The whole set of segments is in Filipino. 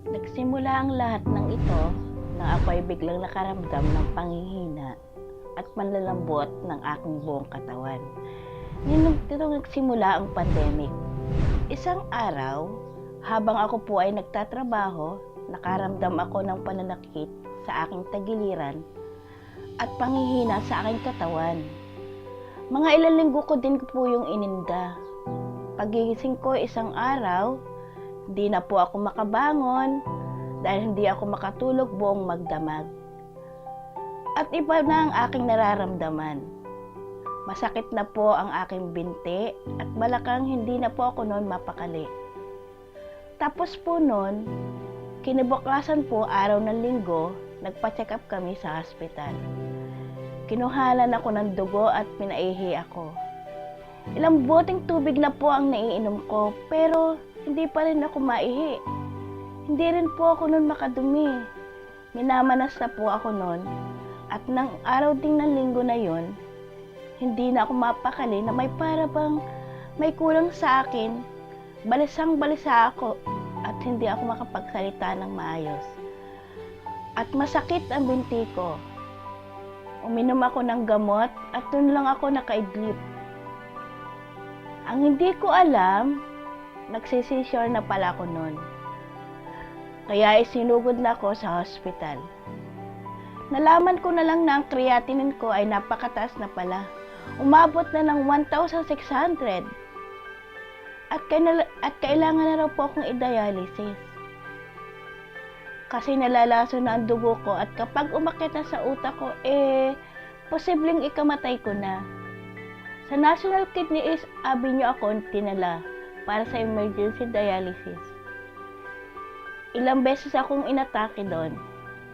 Nagsimula ang lahat ng ito nang ako ay biglang nakaramdam ng panghihina at panlalambot ng aking buong katawan. Nito nagsimula ang pandemic. Isang araw, habang ako po ay nagtatrabaho, nakaramdam ako ng pananakit sa aking tagiliran at panghihina sa aking katawan. Mga ilang linggo ko din po yung ininda. Pagigising ko isang araw, di na po ako makabangon dahil hindi ako makatulog buong magdamag. At iba na ang aking nararamdaman. Masakit na po ang aking binti at balakang hindi na po ako noon mapakali. Tapos po noon, kinabukasan po araw ng linggo, nagpa-check up kami sa hospital. Kinuhalan ako ng dugo at pinaihi ako. Ilang boteng tubig na po ang naiinom ko pero hindi pa rin ako maihi. Hindi rin po ako noon makadumi. Minamanas na po ako noon at nang araw ding ng linggo na yon, hindi na ako mapakali na may para bang may kulang sa akin. Balisang balisa ako at hindi ako makapagsalita ng maayos. At masakit ang binti ko. Uminom ako ng gamot at doon lang ako nakaidlip. Ang hindi ko alam, nagsisisure na pala ako noon. Kaya isinugod na ako sa hospital. Nalaman ko na lang na ang creatinine ko ay napakataas na pala. Umabot na ng 1,600. At kailangan na raw po akong i-dialysis. Kasi nalalaso na ang dugo ko at kapag umakyat na sa utak ko, posibleng ikamatay ko na. Sa National Kidney Avenue ako tinala para sa emergency dialysis. Ilang beses akong inatake doon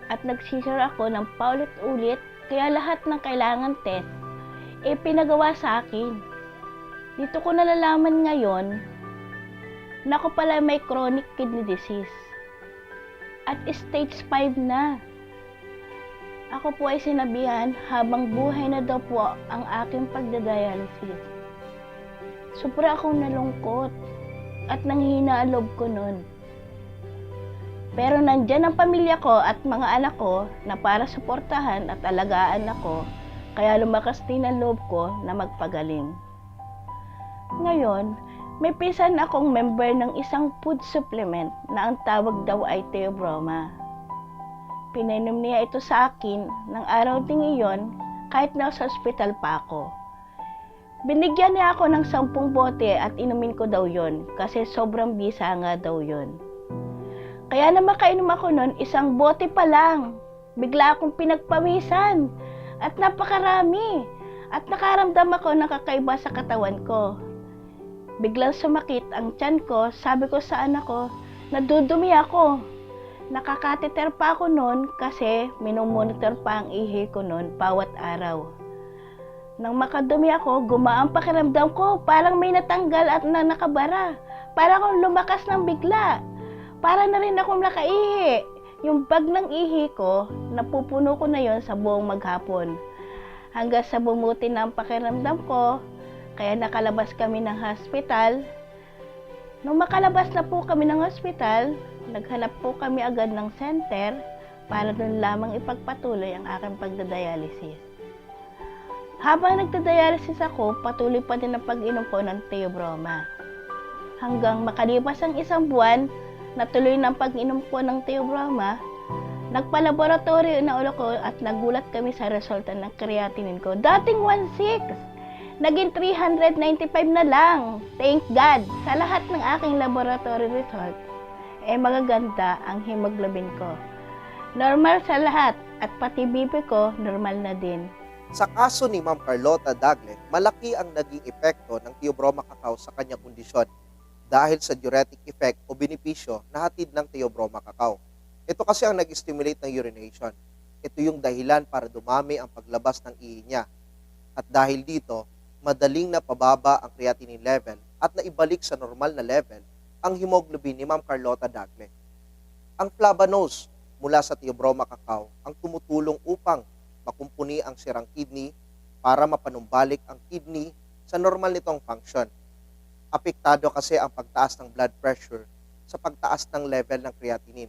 at nagsisure ako ng paulit-ulit kaya lahat ng kailangan test pinagawa sa akin. Dito ko nalalaman ngayon na ako pala may chronic kidney disease at stage 5 na. Ako po ay sinabihan habang buhay na daw po ang aking pagdadialysis. Sobra akong nalungkot at nanghina ang loob ko noon. Pero nandyan ang pamilya ko at mga anak ko na para suportahan at alagaan ako, kaya lumakas din ang loob ko na magpagaling. Ngayon, may pinsan akong member ng isang food supplement na ang tawag daw ay Theobroma. Pinainom niya ito sa akin ng araw ding iyon kahit nasa ospital pa ako. Binigyan niya ako ng 10 bote at inumin ko daw yon kasi sobrang bisa nga daw yon. Kaya na makainom ako nun, 1 bote pa lang. Bigla akong pinagpawisan at napakarami at nakaramdam ako ng kakaiba sa katawan ko. Biglang sumakit ang tiyan ko, sabi ko sa anak ko, nadudumi ako. Nakakateter pa ako noon kasi minomonitor pa ang ihi ko noon bawat araw. Nang makadumi ako, gumaan pakiramdam ko, parang may natanggal at nakabara. Parang akong lumakas ng bigla. Para na rin akong nakaihi. Yung bag ng ihi ko, napupuno ko na yon sa buong maghapon. Hanggang sa bumuti na ang pakiramdam ko, kaya nakalabas kami ng hospital. Nung makalabas na po kami ng hospital, naghanap po kami agad ng center para doon lamang ipagpatuloy ang aking pagdadialysis. Habang nagdadialysis ako, patuloy pa din ang pag-inom ko ng Theobroma. Hanggang makalipas ang 1 buwan, natuloy ng pag-inom ko ng Theobroma, nagpa-laboratory na ulo ko at nagulat kami sa resulta ng creatinine ko. Dating 1,600, naging 395 na lang. Thank God! Sa lahat ng aking laboratory result, magaganda ang hemoglobin ko. Normal sa lahat at pati BP ko, normal na din. Sa kaso ni Ma'am Carlota Dagle, malaki ang naging epekto ng Theobroma Cacao sa kanyang kondisyon dahil sa diuretic effect o benepisyo na hatid ng Theobroma Cacao. Ito kasi ang nag-stimulate ng urination. Ito yung dahilan para dumami ang paglabas ng ihi niya. At dahil dito, madaling napababa ang creatinine level at naibalik sa normal na level ang hemoglobin ni Ma'am Carlota Dagle. Ang flavanose mula sa Theobroma Cacao ang tumutulong upang makumpuni ang sirang kidney para mapanumbalik ang kidney sa normal nitong function. Apektado kasi ang pagtaas ng blood pressure sa pagtaas ng level ng creatinine.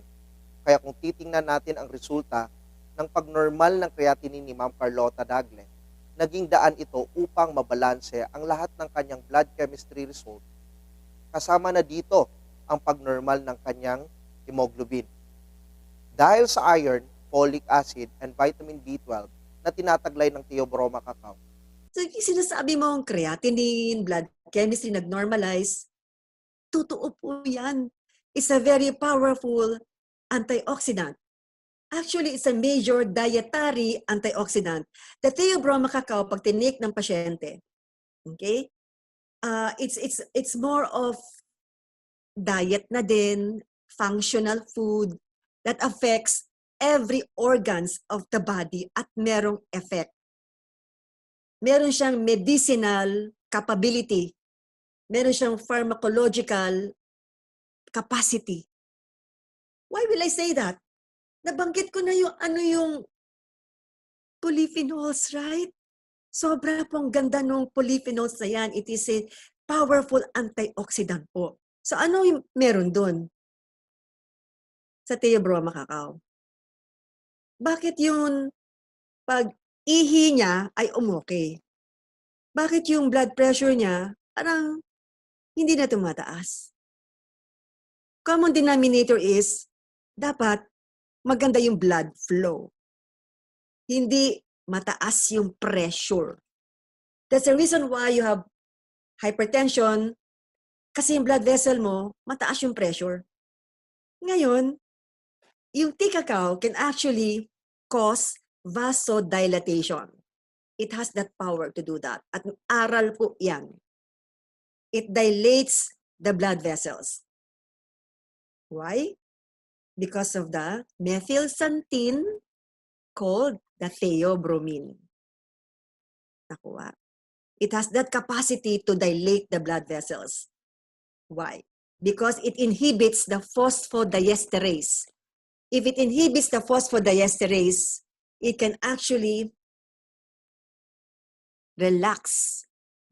Kaya kung titingnan natin ang resulta ng pagnormal ng creatinine ni Ma'am Carlota Dagle, naging daan ito upang mabalanse ang lahat ng kanyang blood chemistry result. Kasama na dito ang pagnormal ng kanyang hemoglobin. Dahil sa iron, folic acid, and vitamin B12 na tinataglay ng Theobroma cacao. So, yung sinasabi mo ang creatinine, blood chemistry nag-normalize, totoo po yan. It's a very powerful antioxidant. Actually, it's a major dietary antioxidant. The Theobroma cacao, pag tinake ng pasyente, okay, it's more of diet na din, functional food that affects every organs of the body at merong effect. Meron siyang medicinal capability. Meron siyang pharmacological capacity. Why will I say that? Nabanggit ko na yung polyphenols, right? Sobra pong ganda ng polyphenols na yan. It is a powerful antioxidant po. So ano yung meron dun sa Theobroma cacao? Bakit yung pag-ihi niya ay umokay? Bakit yung blood pressure niya parang hindi na tumataas? Common denominator is dapat maganda yung blood flow. Hindi mataas yung pressure. That's the reason why you have hypertension, kasi yung blood vessel mo, mataas yung pressure. Ngayon, yung tea cacao can actually cause vasodilatation. It has that power to do that. At aral po yan. It dilates the blood vessels. Why? Because of the methylxanthine called the theobromine. Nakuha. It has that capacity to dilate the blood vessels. Why? Because it inhibits the phosphodiesterase. If it inhibits the phosphodiesterase, it can actually relax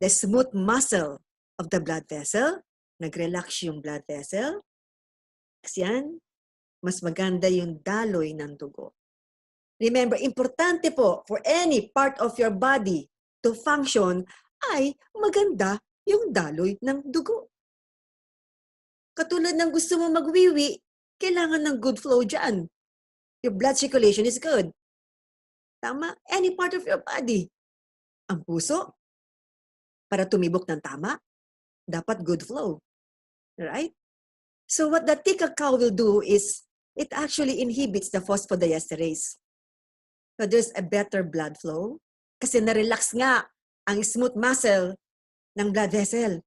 the smooth muscle of the blood vessel. Nag-relax yung blood vessel. Kasi yan, mas maganda yung daloy ng dugo. Remember, importante po for any part of your body to function ay maganda yung daloy ng dugo. Katulad ng gusto mo magwiwi, kailangan ng good flow dyan. Your blood circulation is good. Tama? Any part of your body. Ang puso, para tumibok ng tama, dapat good flow. Right? So what the tea cacao will do is, it actually inhibits the phosphodiesterase. So there's a better blood flow. Kasi na-relax nga ang smooth muscle ng blood vessel.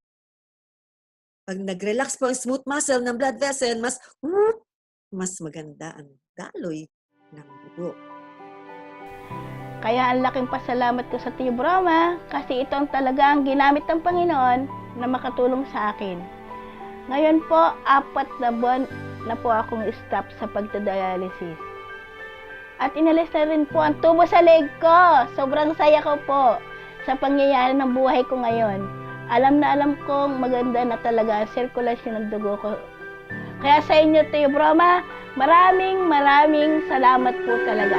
Pag nag-relax po ang smooth muscle ng blood vessel, mas maganda ang daloy ng dugo. Kaya ang laking pasalamat ko sa Theobroma kasi ito ang talaga ang ginamit ng Panginoon na makatulong sa akin. Ngayon po, 4 na buwan na po akong stop sa pagdadialysis. At inalis na rin po ang tubo sa leg ko. Sobrang saya ko po sa pangyayari ng buhay ko ngayon. Alam na alam kong maganda na talaga ang sirkulasyon ng dugo ko. Kaya sa inyo, Theobroma, maraming salamat po talaga.